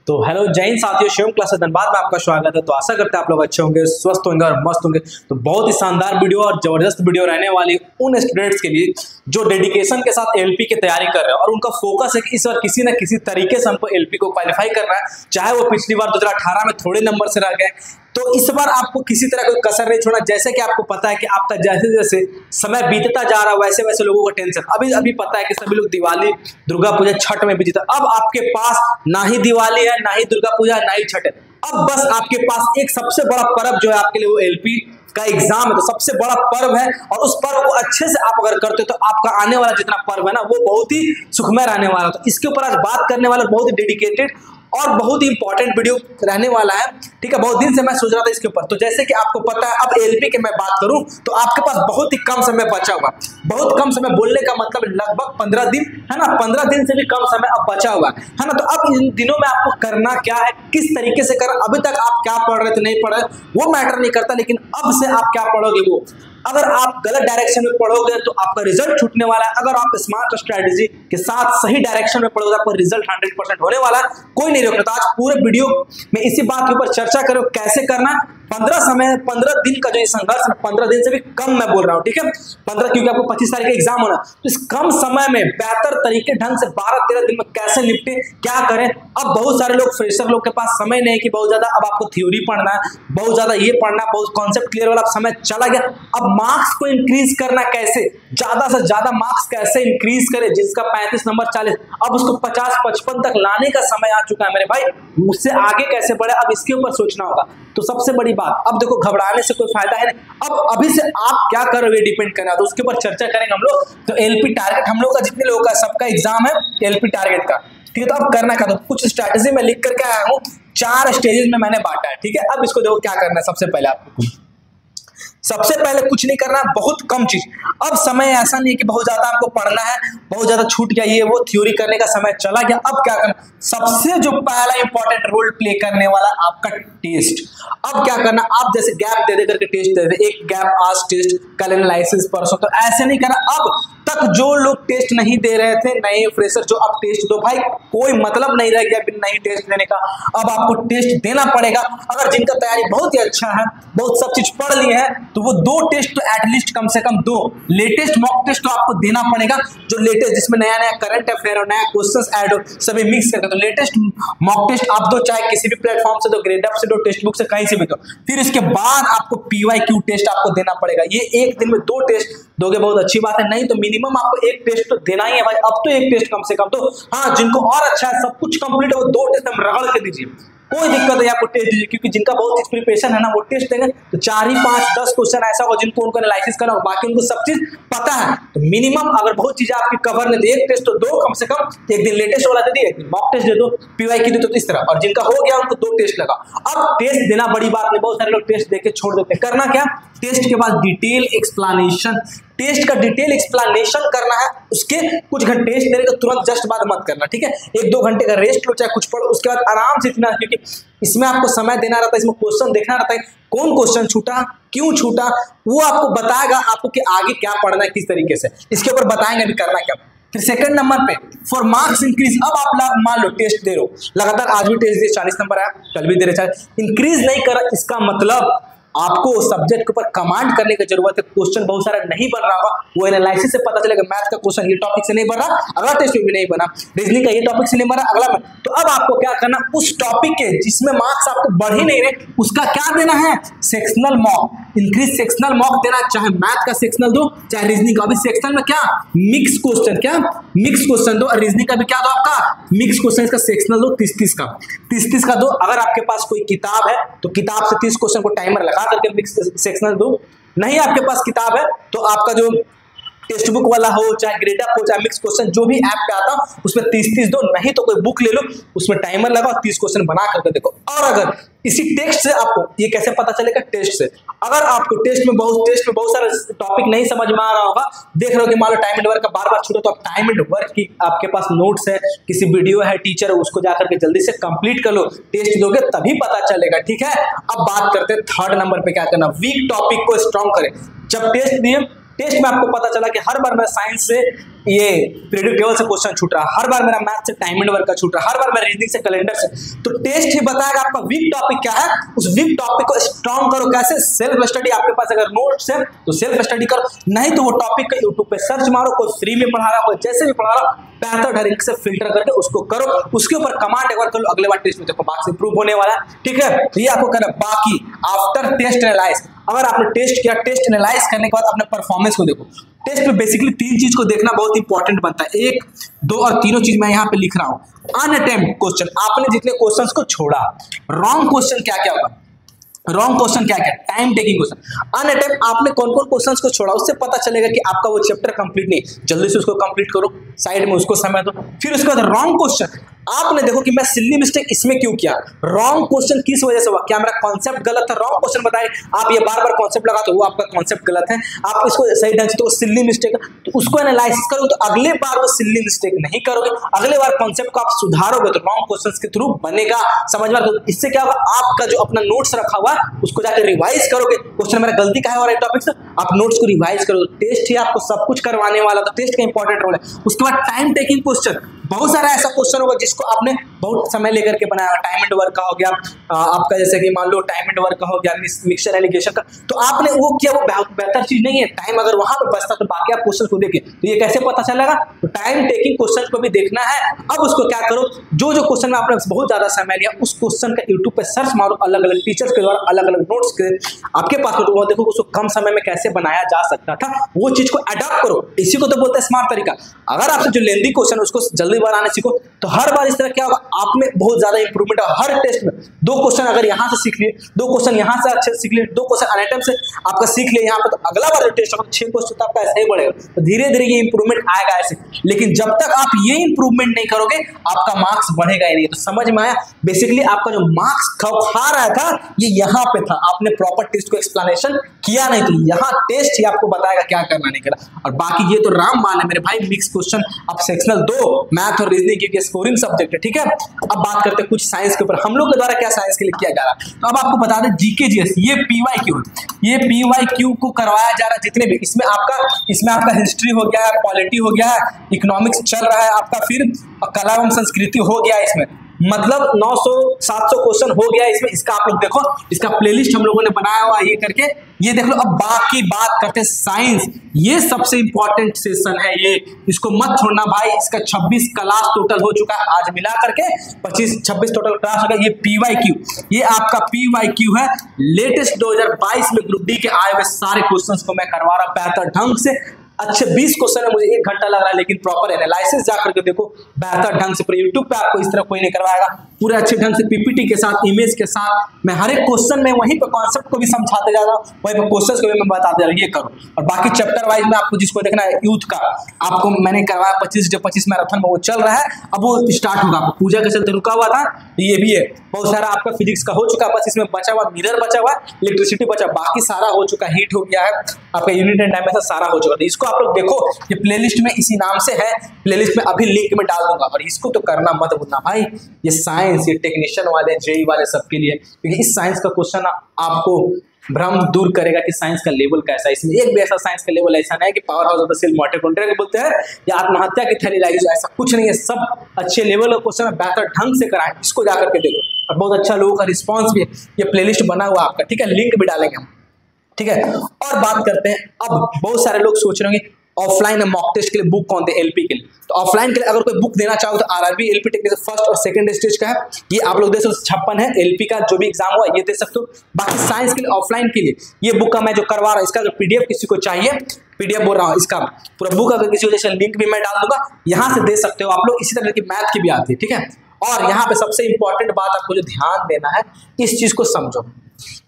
तो हेलो जय हिंद साथियों, शिवम क्लासेस धनबाद में आपका स्वागत है। तो आशा करते हैं आप लोग अच्छे होंगे, स्वस्थ होंगे और मस्त होंगे। तो बहुत ही शानदार वीडियो और जबरदस्त वीडियो रहने वाली उन स्टूडेंट्स के लिए जो डेडिकेशन के साथ एलपी की तैयारी कर रहे हैं और उनका फोकस है कि इस बार किसी न किसी तरीके से हमको एलपी को क्वालिफाई करना है, चाहे वो पिछली बार 2018 में थोड़े नंबर से रह गए। तो इस बार आपको किसी तरह कोई कसर नहीं छोड़ना। जैसे कि आपको पता है कि आपका जैसे जैसे समय बीतता जा रहा है वैसे वैसे लोगों का टेंशन अभी पता है कि सभी लोग दिवाली, दुर्गा पूजा, छठ में बिजी था। अब आपके पास ना ही दिवाली है, ना ही दुर्गा पूजा है, ना ही छठ है। अब बस आपके पास एक सबसे बड़ा पर्व जो है आपके लिए वो एलपी का एग्जाम है। तो सबसे बड़ा पर्व है और उस पर्व को अच्छे से आप अगर करते हो तो आपका आने वाला जितना पर्व है ना वो बहुत ही सुखमय रहने वाला है। तो इसके ऊपर आज बात करने वाला बहुत ही डेडिकेटेड और बहुत ही इंपॉर्टेंट वीडियो रहने वाला है। ठीक है, बहुत दिन से मैं सोच रहा था इसके ऊपर। तो जैसे कि आपको पता है अब एलपी की मैं बात करूं तो आपके पास बहुत ही कम समय बचा हुआ। बहुत कम समय बोलने का मतलब लगभग 15 दिन है ना, 15 दिन से भी कम समय अब बचा हुआ है ना। तो अब इन दिनों में आपको करना क्या है, किस तरीके से करना। अभी तक आप क्या पढ़ रहे थे, नहीं पढ़ रहे वो मैटर नहीं करता, लेकिन अब से आप क्या पढ़ोगे वो। अगर आप गलत डायरेक्शन में पढ़ोगे तो आपका रिजल्ट छूटने वाला है। अगर आप स्मार्ट स्ट्रेटजी के साथ सही डायरेक्शन में पढ़ोगे आपका रिजल्ट 100% होने वाला है, कोई नहीं रोकता। आज पूरे वीडियो में इसी बात के ऊपर चर्चा करो कैसे करना। 15 दिन का जो संघर्ष है, 15 दिन से भी कम मैं बोल रहा हूँ। ठीक है, 15 क्योंकि आपको 25 तारीख का एग्जाम होना। तो इस कम समय में बेहतर तरीके ढंग से 12-13 दिन में कैसे निपटे, क्या करें। अब बहुत सारे लोग फ्रेशर लोग के पास समय नहीं कि बहुत ज्यादा अब आपको थ्योरी पढ़ना है, बहुत ज्यादा ये पढ़ना, बहुत कॉन्सेप्ट क्लियर वाला समय चला गया। अब मार्क्स को इंक्रीज करना कैसे, ज्यादा से ज्यादा मार्क्स कैसे इंक्रीज करे। जिसका 35 नंबर 40, अब उसको 50-55 तक लाने का समय आ चुका है मेरे भाई। मुझसे आगे कैसे बढ़े, अब इसके ऊपर सोचना होगा। तो सबसे बड़ी बात, अब देखो घबराने से कोई फायदा है नहीं। अब अभी से आप क्या करोगे डिपेंड करना, तो उसके ऊपर चर्चा करेंगे हम लोग। तो एलपी टारगेट हम लोग का जितने लोगों का सबका एग्जाम है एलपी टारगेट का। ठीक है, तो अब करना क्या, तो कुछ स्ट्रैटेजी में लिख करके आया हूँ, 4 स्टेजेस में मैंने बांटा है। ठीक है, अब इसको देखो क्या करना है। सबसे पहले कुछ नहीं करना, बहुत कम चीज। अब समय ऐसा नहीं है कि बहुत ज्यादा आपको पढ़ना है, बहुत ज्यादा छूट गया ये वो, थ्योरी करने का समय चला गया। अब क्या करना, सबसे जो पहला इंपॉर्टेंट रोल प्ले करने वाला आपका टेस्ट। अब क्या करना, आप जैसे गैप दे करके टेस्ट दे दे, एक गैप आज टेस्ट, कल एनालिसिस, परसों, तो ऐसे नहीं करना। अब तक जो लोग टेस्ट नहीं दे रहे थे, नए फ्रेशर जो अब टेस्ट दो भाई, कोई मतलब नहीं रह गया बिना नहीं टेस्ट देने का। अब आपको टेस्ट देना पड़ेगा। अगर जिनका तैयारी बहुत ही अच्छा है, बहुत सब चीज पढ़ लिए हैं, तो वो 2 टेस्ट तो एटलीस्ट कम से कम 2 लेटेस्ट मॉक टेस्ट तो आपको देना पड़ेगा। जो लेटेस्ट जिसमें नया नया करंट अफेयर और नया क्वेश्चंस ऐड हो, सभी मिक्स करके। तो लेटेस्ट मॉक टेस्ट आप दो, चाहे किसी भी प्लेटफॉर्म से दो, ग्रेडअप से दो, टेक्स्ट बुक से कहीं से भी दो। फिर इसके बाद आपको पीवाईक्यू टेस्ट आपको देना पड़ेगा। ये एक दिन में 2 टेस्ट दोगे बहुत अच्छी बात है, नहीं तो मिनिमम आपको 1 टेस्ट तो देना ही है भाई। अब तो 1 टेस्ट कम से कम दो। हाँ, जिनको और अच्छा है, सब कुछ कंप्लीट है, वो 2 टेस्ट हम रगड़ के दीजिए, कोई दिक्कत नहीं, आपको टेस्ट दीजिए। क्योंकि जिनका बहुत प्रिपरेशन है ना वो टेस्ट देंगे तो 4 ही 5-10 क्वेश्चन ऐसा हो जिनको उनको एनालिसिस करना हो, बाकी उनको सब चीज पता है। तो मिनिमम अगर बहुत चीजें आपकी कवर नहीं, 1 टेस्ट तो दो कम से कम। एक दिन लेटेस्ट वाला दे दिए, एक दिन मॉक टेस्ट दे दो, पीवाईक्यू दे दो, इस तरह। और जिनका हो गया उनको 2 टेस्ट लगा। अब टेस्ट देना बड़ी बात नहीं, बहुत सारे लोग टेस्ट देके छोड़ देते हैं। करना क्या, टेस्ट के बाद डिटेल एक्सप्लेनेशन, टेस्ट का डिटेल एक्सप्लेनेशन करना है। उसके कुछ घंटे टेस्ट देने का तुरंत जस्ट बाद मत करना। ठीक है, 1-2 घंटे का रेस्ट लो, चाहे कुछ पढ़ो, उसके बाद आराम से इतना, क्योंकि इसमें आपको समय देना रहता है, इसमें क्वेश्चन देखना रहता है, कौन क्वेश्चन छूटा, क्यों छूटा, वो आपको बताएगा आपको कि आगे क्या पढ़ना है, किस तरीके से। इसके ऊपर बताएंगे अभी करना क्या। फिर सेकंड नंबर पे फॉर मार्क्स इंक्रीज। अब आप मान लो टेस्ट दे रहे हो लगातार, आज भी टेस्ट दिए 40 नंबर आया, कल भी दे रहे 40, इंक्रीज नहीं कर रहा, इसका मतलब आपको सब्जेक्ट के ऊपर कमांड करने की जरूरत है। क्वेश्चन बहुत सारा नहीं बन रहा होगा, वो एनालिसिस से पता चलेगा। मैथ का क्वेश्चन ये टॉपिक से नहीं बन रहा, अगला टेस्ट में भी नहीं बना। रीजनिंग का ये टॉपिक से नहीं बना, अगला में। तो अब आपको क्या करना, उस टॉपिक के जिसमें मार्क्स आपको बढ़ ही नहीं रहे उसका क्या देना है, sectional mock, increase sectional mock देना। चाहे मैथ का सेक्शनल दो, चाहे रीजनिंग का। अभी सेक्शनल में क्या मिक्स क्वेश्चन, क्या मिक्स क्वेश्चन दो, और रीजनिंग का भी क्या दो आपका मिक्स क्वेश्चन। इसका सेक्शनल दो 30-30 का दो। अगर आपके पास कोई किताब है तो किताब से 30 क्वेश्चन को टाइमर लगा करके मिक्स सेक्शनल दो। नहीं आपके पास किताब है तो आपका जो टेक्स्ट बुक वाला हो, चाहे ग्रेडअप हो, चाहे मिक्स क्वेश्चन, जो भी ऐप पे आता हो उसमें 30-30 दो। नहीं तो कोई बुक ले लो, उसमें टाइमर लगाओ, 30 क्वेश्चन बना करके देखो। और अगर इसी टेक्स्ट से आपको ये कैसे पता चलेगा, टेस्ट से। अगर आपको टेस्ट में बहुत सारा टॉपिक नहीं समझ में आ रहा होगा, देख रहे हो कि मान लो टाइम एंड वर्क का बार-बार छूटा, तो आप टाइम एंड वर्क की आपके पास नोट्स है, किसी वीडियो है, टीचर है, उसको जाकर के जल्दी से कंप्लीट कर लो। टेस्ट दोगे तभी पता चलेगा। ठीक है, अब बात करते हैं 3rd नंबर पे क्या करना, वीक टॉपिक को स्ट्रॉन्ग करें। जब टेस्ट दिए, टेस्ट में आपको पता चला कि हर बार मैं साइंस से ये पीरियडिक टेबल से क्वेश्चन छूट रहा है, हर बार मेरा मैथ से टाइम एंड वर्क का छूट रहा है, हर बार मेरा रीजनिंग से कैलेंडर से। तो टेस्ट ही बताएगा आपका वीक टॉपिक क्या है, उस वीक टॉपिक को स्ट्रॉन्ग करो। कैसे? Self study. आपके पास अगर नोट्स है तो सेल्फ स्टडी करो, नहीं तो वो टॉपिक का यूट्यूब पे सर्च मारो, कोई फ्री में पढ़ा रहा, कोई जैसे भी पढ़ा रहा, बेहतर ढंग से फिल्टर करके उसको करो, उसके ऊपर कमांड एक बार कर लो, अगले बार टेस्ट में देखो मार्क्स इंप्रूव होने वाला है। ठीक है, ये आपको करना। बाकी आफ्टर टेस्ट एनालाइज, अगर आपने टेस्ट किया, टेस्ट एनालाइज करने के बाद अपने परफॉर्मेंस को देखो। टेस्ट में बेसिकली 3 चीज को देखना बहुत इंपॉर्टेंट बनता है, 1, 2 और तीनों चीज मैं यहाँ पे लिख रहा हूँ। अनअटेम्प्ट क्वेश्चन, आपने जितने क्वेश्चंस को छोड़ा, रॉन्ग क्वेश्चन क्या क्या होगा, रॉन्ग क्वेश्चन क्या क्या, टाइम टेकिंग क्वेश्चन। अनअटेम्प्ट, आपने कौन कौन क्वेश्चंस को छोड़ा, उससे पता चलेगा कि आपका वो चैप्टर कंप्लीट नहीं, जल्दी से उसको कंप्लीट करो, साइड में उसको समय दो। फिर उसके बाद रॉन्ग क्वेश्चन, आपने देखो कि मैं सिली मिस्टेक इसमें क्यों किया, रॉन्ग क्वेश्चन किस वजह से हुआ, क्या मेरा कॉन्सेप्ट गलत था, रॉन्ग क्वेश्चन बताए। आप ये बार बार कॉन्सेप्ट लगाते हो, वो आपका कॉन्सेप्ट गलत है, आप इसको सही ढंग से, तो सिली मिस्टेक, तो उसको एनालाइसिस करो, तो अगले बार वो सिली मिस्टेक नहीं करोगे, अगले बार कॉन्सेप्ट को आप सुधारोगे, तो रॉन्ग क्वेश्चन के थ्रू बनेगा। समझ में? तो इससे क्या होगा, आपका जो अपना नोट्स रखा हुआ उसको जाकर रिवाइज करोगे, क्वेश्चन मेरा गलती का है और टॉपिक से, आप नोट्स को रिवाइज करो। टेस्ट ही आपको सब कुछ करवाने वाला, तो टेस्ट का इंपॉर्टेंट रोल है। उसके बाद टाइम टेकिंग क्वेश्चन, बहुत सारा ऐसा क्वेश्चन होगा जिसको आपने बहुत समय लेकर के बनाया, टाइम एंड वर्क का हो गया आपका, जैसे कि मान लो टाइम एंड वर्क का हो गया, मिक्सचर एलिगेशन का, तो आपने वो किया, वो बेहतर चीज नहीं है। टाइम अगर वहां पे बचता तो बाकी आप क्वेश्चन को देखें, तो ये कैसे पता चलेगा, तो टाइम टेकिंग क्वेश्चन को भी देखना है। अब उसको क्या करो, जो जो क्वेश्चन में आपने बहुत ज्यादा समय लिया, उस क्वेश्चन का यूट्यूब पे सर्च मारो, अलग अलग टीचर्स के द्वारा अलग अलग नोट्स के आपके पास, तो देखो उसको कम समय में कैसे बनाया जा सकता था, वो चीज को अडॉप्ट करो। इसी को तो बोलते हैं स्मार्ट तरीका। अगर आपसे जो लेंदी क्वेश्चन उसको जल्दी बनाने सीखो, तो हर बार इस तरह क्या होगा, आप में बहुत ज्यादा इंप्रूवमेंट है। हर टेस्ट में 2 क्वेश्चन अगर यहां से सीख लिए, 2 क्वेश्चन यहां से अच्छे सीख लिए, 2 क्वेश्चन अनअटेम्प्ट से आपका सीख लिए यहाँ पे, तो अगला बार जो टेस्ट होगा 6 क्वेश्चन तो आपका ऐसे ही बढ़ेगा, तो धीरे धीरे ये इंप्रूवमेंट आएगा ऐसे। लेकिन जब तक आप ये इंप्रूवमेंट नहीं करोगे, आपका मार्क्स बढ़ेगा ही नहीं। तो समझ में आया, बेसिकली आपका जो मार्क्स खा रहा था ये यहाँ पे था, आपने प्रॉपर टेस्ट को एक्सप्लेनेशन किया नहीं, तो यहाँ टेस्ट ही आपको बताएगा क्या करना नहीं करना। और बाकी ये तो रामबाण है मेरे भाई, मिक्स क्वेश्चन अब सेक्शनल 2 मैथ और रीजनिंग की स्कोरिंग सब्जेक्ट है। ठीक है, अब बात करते हैं कुछ साइंस के ऊपर, हम लोग के द्वारा क्या साइंस के लिए किया जा रहा है। तो अब आपको बता दें जीके जीएस, ये पीवाईक्यू, ये पीवाईक्यू को करवाया जा रहा है जितने भी, इसमें आपका हिस्ट्री हो गया है, पॉलिटी हो गया है, इकोनॉमिक्स चल रहा है आपका, फिर कला एवं संस्कृति हो गया, इसमें मतलब 900-700 क्वेश्चन हो गया इसमें। इसका आप लोग देखो, इसका प्लेलिस्ट हम लोगों ने बनाया हुआ ये करके, ये देख लो। अब बाकी बात करते हैं साइंस, ये सबसे इंपॉर्टेंट सेशन है ये, इसको मत छोड़ना भाई। इसका 26 क्लास टोटल हो चुका है, आज मिला करके 26 टोटल क्लास हो गया। ये पीवाईक्यू, ये आपका पीवाईक्यू है, लेटेस्ट 2022 में ग्रुप डी के आए हुए सारे क्वेश्चंस को मैं करवा रहा हूं बेहतर ढंग से। अच्छे 20 क्वेश्चन है, मुझे 1 घंटा लग रहा है, लेकिन प्रॉपर एनालिसिस जाकर के देखो बेहतर ढंग से। पूरे यूट्यूब पे आपको इस तरह कोई नहीं करवाएगा, पूरे अच्छे ढंग से पीपीटी के साथ, इमेज के साथ, मैं हर एक क्वेश्चन में वहीं पे कॉन्सेप्ट को भी समझाते जा रहा हूँ, वहीं पे क्वेश्चंस को भी मैं बताते जा रहा हूँ, ये करो। और बाकी चैप्टर वाइज में आपको जिसको देखना है यूथ का, आपको मैंने करवाया 25 मैराथन में वो चल रहा है, अब वो स्टार्ट होगा। आपको पूजा के चलते रुका हुआ था, ये भी है। बहुत सारा आपका फिजिक्स का हो चुका है, बस इसमें बचा हुआ मिरर बचा हुआ, इलेक्ट्रिसिटी बचा, बाकी सारा हो चुका, हीट हो गया है आपका, यूनिट एंड डायमेंशन सारा हो चुका है। इसको आप लोग देखो, ये प्लेलिस्ट में इसी नाम से है, प्लेलिस्ट में अभी लिंक में डाल दूंगा। और इसको तो करना मत भूलना भाई, ये साइंस, ये टेक्नीशियन वाले, जेई वाले सबके लिए, क्योंकि इस साइंस का क्वेश्चन आपको भ्रम दूर करेगा कि साइंस का लेवल कैसा है। इसमें एक भी ऐसा साइंस का लेवल ऐसा नहीं है कि powerhouse of the cell mitochondria बोलते हैं या आत्महत्या की थैली लाइज, ऐसा कुछ नहीं है। सब अच्छे लेवल का क्वेश्चन है, बेहतर ढंग से कराएं, इसको जाकर के देखो। और बहुत अच्छा लोगों का रिस्पॉन्स भी है, ये प्लेलिस्ट बना हुआ आपका, ठीक है, लिंक भी डालेंगे हम, ठीक है। और बात करते हैं, अब बहुत सारे लोग सोच रहे होंगे ऑफलाइन मॉक टेस्ट के लिए बुक कौन दे, एलपी के लिए। तो ऑफलाइन के लिए अगर कोई बुक देना चाहो तो आरआरबी एलपी टेक्निकल फर्स्ट और सेकंड स्टेज का है, ये आप लोग दे सकते हो। 56 है एलपी का, जो भी एग्जाम हुआ ये दे सकते हो। बाकी साइंस के लिए ऑफलाइन के लिए ये बुक का मैं जो करवा रहा हूँ, इसका अगर पीडीएफ किसी को चाहिए, पीडीएफ बोल रहा हूँ, इसका पूरा बुक अगर किसी वजह से लिंक भी मैं डाल दूंगा, यहाँ से दे सकते हो आप लोग। इसी तरह की मैथ की भी आती है, ठीक है। और यहाँ पे सबसे इंपॉर्टेंट बात आपको जो ध्यान देना है, इस चीज को समझो,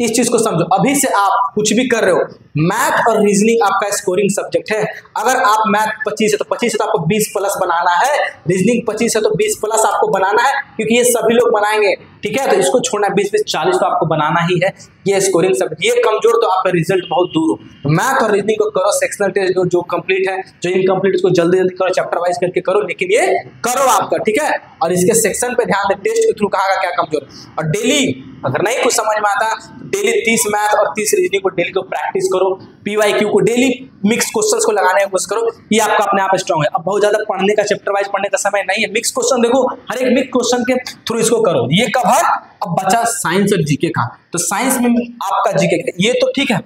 इस चीज को समझो। अभी से आप कुछ भी कर रहे हो, मैथ और रीजनिंग आपका स्कोरिंग सब्जेक्ट है। अगर आप मैथ 25 है तो 25 है तो आपको 20 प्लस बनाना है, रीजनिंग 25 है तो 20 प्लस आपको बनाना है, क्योंकि ये सभी लोग बनाएंगे, ठीक है। तो इसको छोड़ना 20-20 40 तो आपको बनाना ही है, ये स्कोरिंग सब्जेक्ट। ये कमजोर तो आपका रिजल्ट बहुत दूर हो। तो मैथ और रीजनिंग को करो, सेक्शनल टेस्ट जो कंप्लीट है, जो इनकम्प्लीट उसको जल्दी जल्दी करो, चैप्टर वाइज करके करो, लेकिन ये करो आपका, ठीक है। और इसके सेक्शन पे ध्यान दे, टेस्ट के थ्रू कहाँ का क्या कमजोर। और डेली अगर नहीं कुछ समझ में आता, डेली 30 मैथ और 30 रीजनिंग को डेली को प्रैक्टिस करो। PYQ को डेली मिक्स क्वेश्चंस को लगाने की कोशिश करो, ये आपका अपने आप स्ट्रांग है। अब बहुत ज्यादा पढ़ने का चैप्टर वाइज पढ़ने का समय नहीं है, मिक्स क्वेश्चन देखो, हर एक मिक्स क्वेश्चन के थ्रू इसको करो। ये कवर। अब बचा साइंस और जीके का, तो साइंस में आपका जीके ये तो ठीक है,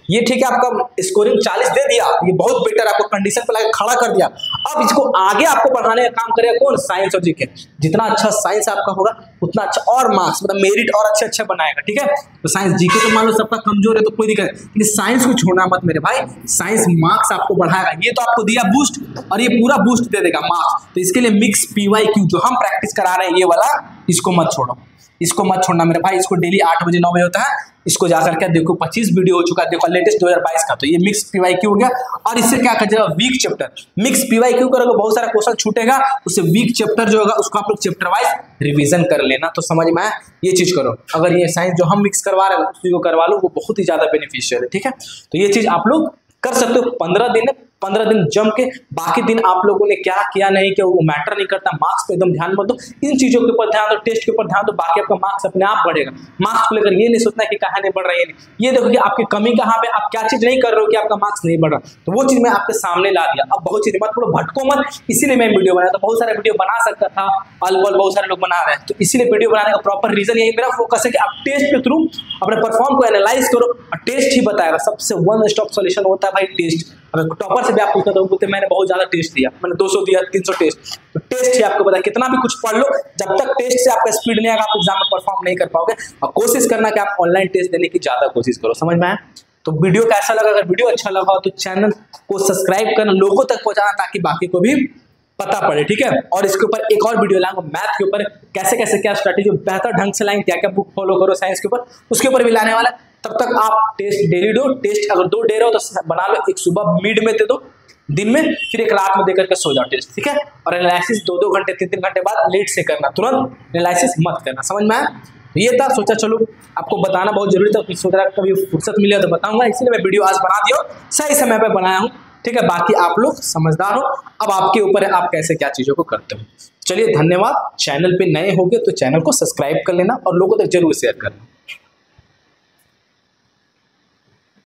ये ठीक है, आपका स्कोरिंग 40 दे दिया, ये बहुत बेटर, आपको कंडीशन पे लाके खड़ा कर दिया। अब इसको आगे आपको बढ़ाने का काम करेगा कौन? साइंस और जीके। जितना अच्छा साइंस आपका होगा उतना अच्छा और मार्क्स मतलब मेरिट और अच्छे बनाएगा, ठीक है। तो साइंस जीके तो मान लो सबका कमजोर है तो कोई दिक्कत नहीं, लेकिन साइंस को छोड़ना मत मेरे भाई, साइंस मार्क्स आपको बढ़ाएगा। ये तो आपको दिया बूस्ट और ये पूरा बूस्ट दे देगा मार्क्स। तो इसके लिए मिक्स PYQ जो हम प्रैक्टिस करा रहे हैं ये वाला, इसको मत छोड़ो, इसको मत छोड़ना मेरे भाई। इसको डेली 8 बजे 9 बजे होता है, इसको जाकर के देखो 25 वीडियो हो चुका है, देखो लेटेस्ट 2022 का। तो ये मिक्स PYQ हो गया। और इससे क्या कर जाएगा? Week chapter. मिक्स PYQ करोगे बहुत सारा क्वेश्चन छूटेगा, उससे वीक चैप्टर जो होगा उसको आप लोग चैप्टर वाइज रिवीजन कर लेना। तो समझ में आया? ये चीज करो। अगर ये साइंस जो हम मिक्स करवा रहे हैं उसी को करवा लो, वो बहुत ही ज्यादा बेनिफिशियल है, ठीक है। तो ये चीज आप लोग कर सकते हो। 15 दिन जम के, बाकी दिन आप लोगों ने क्या किया नहीं किया वो मैटर नहीं करता। मार्क्स पे एकदम ध्यान मत दो, इन चीजों के ऊपर ध्यान दो, टेस्ट के ऊपर ध्यान दो, बाकी आपका मार्क्स अपने आप बढ़ेगा। मार्क्स को लेकर ये नहीं सोचना कि कहाँ नहीं बढ़ रहा है, ये देखो कि आपकी कमी कहाँ पे, आप क्या चीज नहीं कर रहे हो कि आपका मार्क्स नहीं बढ़ रहा। तो वो चीज मैं आपके सामने ला दिया। अब बहुत चीज मत पढ़ो, भटको मत, इसीलिए मैं वीडियो बनाया। तो बहुत सारे वीडियो बना सकता था, अलबल बहुत सारे लोग बना रहे हैं, तो इसीलिए वीडियो बनाने का प्रॉपर रीजन यही मेरा फोकस है कि आप टेस्ट के थ्रू अपने परफॉर्म को एनालाइज करो, और टेस्ट ही बताएगा। सबसे वन स्टॉप सॉल्यूशन होता है भाई टेस्ट। अगर टॉपर से भी आप पूछते हो बोलते मैंने बहुत ज्यादा टेस्ट दिया, मैंने 200 दिया, 300 टेस्ट, तो टेस्ट ही आपको पता है। कितना भी कुछ पढ़ लो, जब तक टेस्ट से आपका स्पीड नहीं आएगा आप एग्जाम में परफॉर्म नहीं कर पाओगे। और कोशिश करना कि आप ऑनलाइन टेस्ट देने की ज्यादा कोशिश करो। समझ में आया? तो वीडियो कैसा लगा? अगर वीडियो अच्छा लगा हो तो चैनल को सब्सक्राइब करना, लोगों तक पहुंचाना, ताकि बाकी को भी पता पड़े, ठीक है। और इसके ऊपर एक और वीडियो लाऊंगा मैथ के ऊपर, कैसे कैसे क्या स्ट्रैटेजी बेहतर ढंग से लाएंगे, क्या क्या बुक फॉलो करो साइंस के ऊपर, उसके ऊपर भी लाने वाला है। तब तक आप टेस्ट डेली दो। टेस्ट अगर 2 दे रहे हो तो बना लो, एक सुबह मिड में दे दो दिन में, फिर एक रात में देकर के सो जाओ टेस्ट, ठीक है। और एनालिसिस 2-2 घंटे 3-3 घंटे बाद लेट से करना, तुरंत एनालिसिस मत करना। समझ में आया? ये था, सोचा चलो आपको बताना बहुत जरूरी था, सोच रहा कभी फुर्सत मिले तो बताऊंगा, इसलिए मैं वीडियो आज बना दिया, सही समय पर बनाया हूँ, ठीक है। बाकी आप लोग समझदार हो, अब आपके ऊपर है आप कैसे क्या चीज़ों को करते हो। चलिए धन्यवाद। चैनल पे नए होंगे तो चैनल को सब्सक्राइब कर लेना और लोगों तक जरूर शेयर करना।